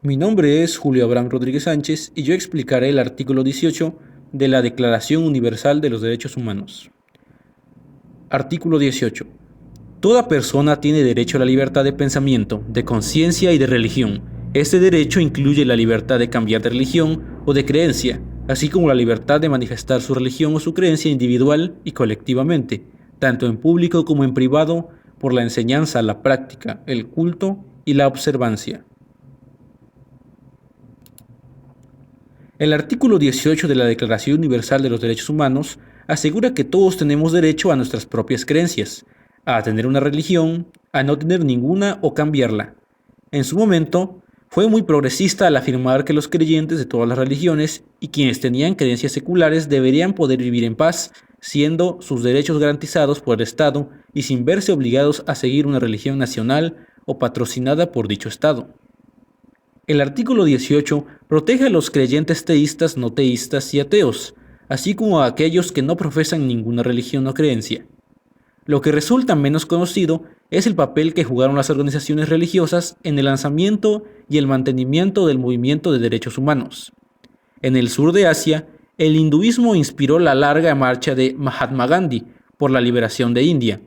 Mi nombre es Julio Abraham Rodríguez Sánchez y yo explicaré el artículo 18 de la Declaración Universal de los Derechos Humanos. Artículo 18. Toda persona tiene derecho a la libertad de pensamiento, de conciencia y de religión. Este derecho incluye la libertad de cambiar de religión o de creencia, así como la libertad de manifestar su religión o su creencia individual y colectivamente, tanto en público como en privado, por la enseñanza, la práctica, el culto y la observancia. El artículo 18 de la Declaración Universal de los Derechos Humanos asegura que todos tenemos derecho a nuestras propias creencias, a tener una religión, a no tener ninguna o cambiarla. En su momento, fue muy progresista al afirmar que los creyentes de todas las religiones y quienes tenían creencias seculares deberían poder vivir en paz, siendo sus derechos garantizados por el Estado y sin verse obligados a seguir una religión nacional o patrocinada por dicho Estado. El artículo 18 protege a los creyentes teístas, no teístas y ateos, así como a aquellos que no profesan ninguna religión o creencia. Lo que resulta menos conocido es el papel que jugaron las organizaciones religiosas en el lanzamiento y el mantenimiento del movimiento de derechos humanos. En el sur de Asia, el hinduismo inspiró la larga marcha de Mahatma Gandhi por la liberación de India.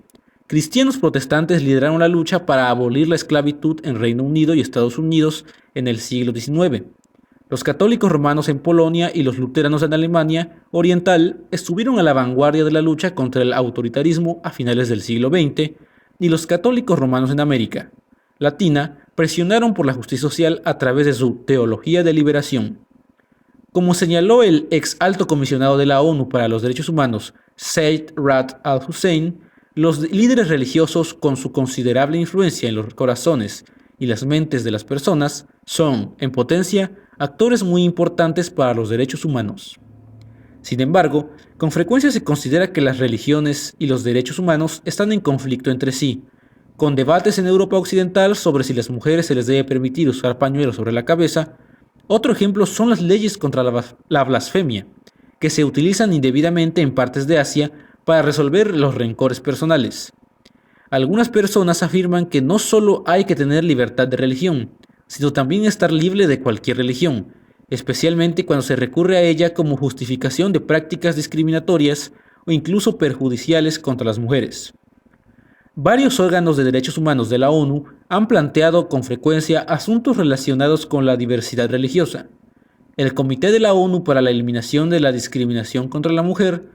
Cristianos protestantes lideraron la lucha para abolir la esclavitud en Reino Unido y Estados Unidos en el siglo XIX. Los católicos romanos en Polonia y los luteranos en Alemania Oriental estuvieron a la vanguardia de la lucha contra el autoritarismo a finales del siglo XX, y los católicos romanos en América Latina presionaron por la justicia social a través de su teología de liberación. Como señaló el ex alto comisionado de la ONU para los Derechos Humanos, Zeid Ra'ad al-Hussein, los líderes religiosos, con su considerable influencia en los corazones y las mentes de las personas, son, en potencia, actores muy importantes para los derechos humanos. Sin embargo, con frecuencia se considera que las religiones y los derechos humanos están en conflicto entre sí, con debates en Europa Occidental sobre si las mujeres se les debe permitir usar pañuelos sobre la cabeza. Otro ejemplo son las leyes contra la blasfemia, que se utilizan indebidamente en partes de Asia para resolver los rencores personales. Algunas personas afirman que no solo hay que tener libertad de religión, sino también estar libre de cualquier religión, especialmente cuando se recurre a ella como justificación de prácticas discriminatorias o incluso perjudiciales contra las mujeres. Varios órganos de derechos humanos de la ONU han planteado con frecuencia asuntos relacionados con la diversidad religiosa. El Comité de la ONU para la Eliminación de la Discriminación contra la Mujer,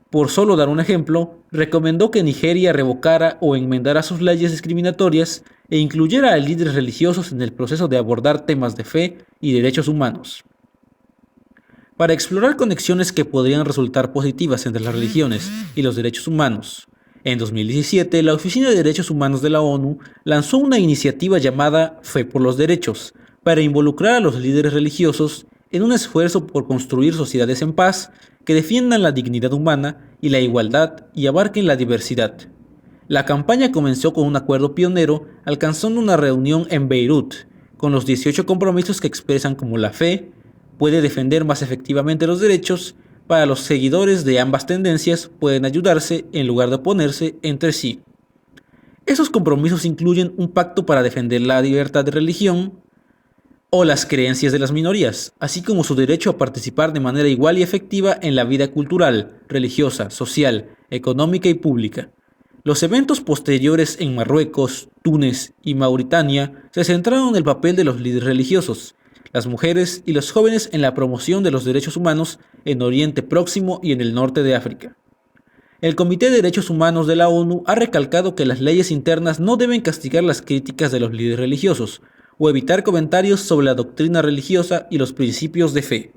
por solo dar un ejemplo, recomendó que Nigeria revocara o enmendara sus leyes discriminatorias e incluyera a líderes religiosos en el proceso de abordar temas de fe y derechos humanos. Para explorar conexiones que podrían resultar positivas entre las religiones y los derechos humanos, en 2017 la Oficina de Derechos Humanos de la ONU lanzó una iniciativa llamada Fe por los Derechos, para involucrar a los líderes religiosos en un esfuerzo por construir sociedades en paz que defiendan la dignidad humana y la igualdad y abarquen la diversidad. La campaña comenzó con un acuerdo pionero, alcanzando una reunión en Beirut, con los 18 compromisos que expresan cómo la fe puede defender más efectivamente los derechos. Para los seguidores de ambas tendencias pueden ayudarse en lugar de oponerse entre sí. Esos compromisos incluyen un pacto para defender la libertad de religión o las creencias de las minorías, así como su derecho a participar de manera igual y efectiva en la vida cultural, religiosa, social, económica y pública. Los eventos posteriores en Marruecos, Túnez y Mauritania se centraron en el papel de los líderes religiosos, las mujeres y los jóvenes en la promoción de los derechos humanos en Oriente Próximo y en el norte de África. El Comité de Derechos Humanos de la ONU ha recalcado que las leyes internas no deben castigar las críticas de los líderes religiosos o evitar comentarios sobre la doctrina religiosa y los principios de fe.